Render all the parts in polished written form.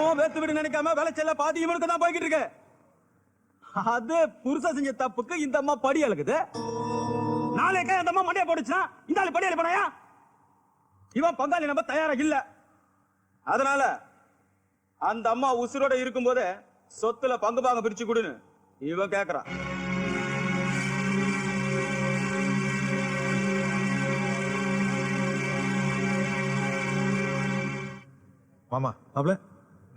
எவன் வேத்து விடு நினைக்காம விளைச்சல்ல பாதி இவனுக்கு தான் போய்கிட்டு இருக்கு. அது புருஷ செஞ்ச தப்புக்கு இந்த அம்மா படி அழுகுது. நாளைக்கே அந்த அம்மா மண்டைய போடுச்சுன்னா இந்த ஆளு படி அழுப்பனையா? இவன் பங்காளி நம்ம தயாரா இல்ல. அதனால அந்த அம்மா உசுரோட இருக்கும் போதே சொத்துல பங்கு பாகம் பிரிச்சு கொடுன்னு இவன் கேக்குறான். மாமா அவள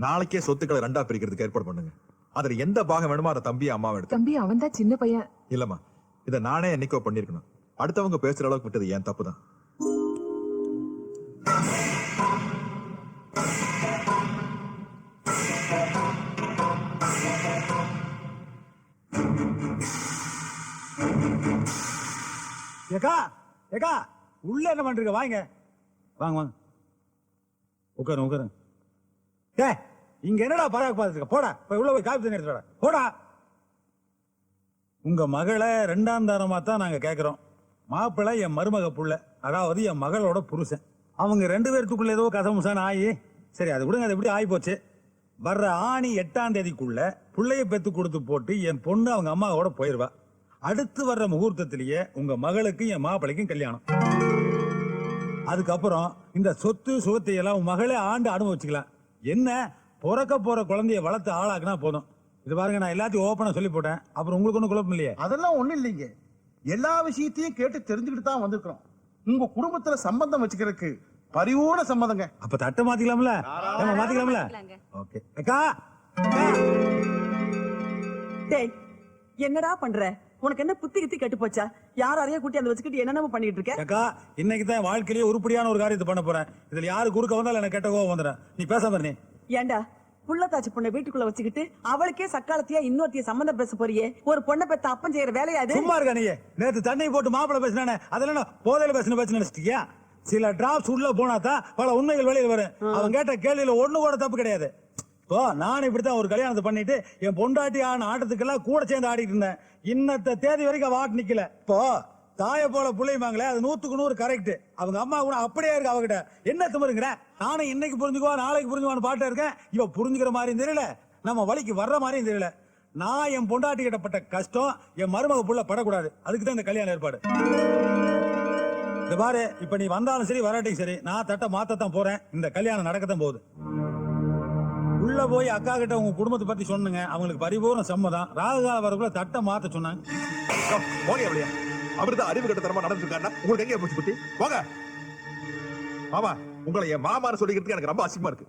நாளைக்கே சொத்துக்களை ரெண்டா பிரிக்கிறதுக்கு ஏற்பாடு பண்ணுங்க. அதுல எந்த பாகம் வேணுமோ அதை தம்பி அம்மாவை எடுத்து. தம்பி அவன் தான் சின்ன பையன். இல்லம்மா, இத நானே என்னைக்கோ பண்ணிருக்கணும். அடுத்தவங்க பேசுற அளவுக்கு விட்டது என் தப்பு தான். ஏக்கா ஏக்கா உள்ள என்ன பண்றீங்க? வாங்க வாங்க வாங்க உட்காரு உட்காரு. ஏ இங்க என்னடா பராக்கு பார்த்துருக்க? போடா போய் உள்ள போய் காப்பி தண்ணி எடுத்துடா. போடா. உங்க மகளை 2ஆம் தாரமா தான் நாங்க கேக்குறோம். மாப்பிள்ளை என் மருமக புள்ள, அதாவது என் மகளோட புருஷன். அவங்க 2 பேர்த்துக்குள்ள ஏதோ கசமுசான ஆயி, சரி அது விடுங்க, அது எப்படி ஆகி போச்சு. வர்ற ஆணி 8ஆம் தேதிக்குள்ள பிள்ளைய பெத்து கொடுத்து போட்டு என் பொண்ணு அவங்க அம்மாவோட போயிருவா. அடுத்து வர்ற முகூர்த்தத்திலேயே உங்க மகளுக்கும் என் மாப்பிள்ளைக்கும் கல்யாணம். அதுக்கப்புறம் இந்த சொத்து சுகத்தை எல்லாம் உன் மகளே ஆண்டு அனுபவிச்சுக்கலாம். என்ன பிறக்க போற குழந்தைய வளர்த்து ஆளாக்குனா போதும். இது பாருங்க, நான் எல்லாத்தையும் ஓப்பனா சொல்லி போட்டேன். அப்புறம் உங்களுக்கு ஒன்றும் குழப்பம் இல்லையே? அதெல்லாம் ஒண்ணும் இல்லைங்க. எல்லா விஷயத்தையும் கேட்டு தெரிஞ்சுக்கிட்டு தான் வந்திருக்கிறோம். உங்க குடும்பத்துல சம்பந்தம் வச்சுக்கிறதுக்கு பரிவோட சம்மதங்க. அப்ப தட்டை மாத்திக்கலாம்ல? மாத்திக்கலாம்ல? ஓகே அக்கா. டேய் என்னடா பண்ற? உனக்கு என்ன புத்தி கித்தி கெட்டு போச்சா? யாரையா கூட்டி அந்த வச்சுக்கிட்டு என்னென்ன பண்ணிட்டு இருக்க? அக்கா இன்னைக்கு தான் வாழ்க்கையிலேயே உருப்படியான ஒரு காரியத்தை பண்ண போறேன். இதுல யாரு குறுக்க வந்தாலும் எனக்கு கெட்ட கோவம் வந்துடும். நீ பேசாம நீ. ஏண்டா புள்ளத்தாச்சி பொண்ணை வீட்டுக்குள்ள வச்சுக்கிட்டு அவளுக்கே சக்காலத்தியா இன்னொருத்திய சம்பந்தம் பேச போறியே? ஒரு பொண்ணை பெத்த அப்பன் செய்யற வேலையா அது? சும்மா இருக்கா நீ? நேத்து தண்ணி போட்டு மாப்பிள பேசினானே, அதெல்லாம் போதையில பேசின பேச நினைச்சிட்டியா? சில டிராப்ஸ் உள்ள போனாதான் பல உண்மைகள் வெளியில் வரும். அவன் கேட்ட கேள்வியில ஒண்ணு கூட தப்பு கிடையாது. இப்போ நான் இப்படித்தான் ஒரு கல்யாணத்தை பண்ணிட்டு என் பொண்டாட்டி ஆன ஆட்டத்துக்கெல்லாம் கூட சேர்ந்து ஆடிட்டு இருந்தேன். இன்னத்த தேதி வரைக்கும் அவ ஆட்டு நிக்கல. இப்போ தாய போல புள்ளைமாங்களே, அது 100க்கு 100 கரெக்ட். அவங்க அம்மா கூட அப்படியே இருக்கு அவகிட்ட. என்ன திமிருங்கிற? நானும் இன்னைக்கு புரிஞ்சுக்குவா நாளைக்கு புரிஞ்சுவான்னு பாட்டா இருக்கேன். இவ புரிஞ்சுக்கிற மாதிரியும் தெரியல, நம்ம வழிக்கு வர்ற மாதிரியும் தெரியல. நான் என் பொண்டாட்டி கிட்டப்பட்ட கஷ்டம் என் மருமக புள்ள படக்கூடாது. அதுக்கு தான் இந்த கல்யாண ஏற்பாடு. இந்த பாரு, இப்ப நீ வந்தாலும் சரி வராட்டையும் சரி, நான் தட்டை மாத்தத்தான் போறேன். இந்த கல்யாணம் நடக்கத்தான் போகுது. உள்ள போய் அக்கா கிட்ட உங்க குடும்பத்தை பத்தி சொன்னுங்க. அவங்களுக்கு பரிபூர்ண சம்மதம். ராகுகால வரக்குள்ள தட்டை மாத்த சொன்னாங்க. அவருதான் அறிவு கட்டத்தனமா நடந்துருக்காருன்னா உங்களுக்கு எங்க போச்சு புத்தி? போங்க மாமா, உங்களை என் மாமான்னு சொல்லிக்கிறதுக்கு எனக்கு ரொம்ப அசிங்கமா இருக்கு.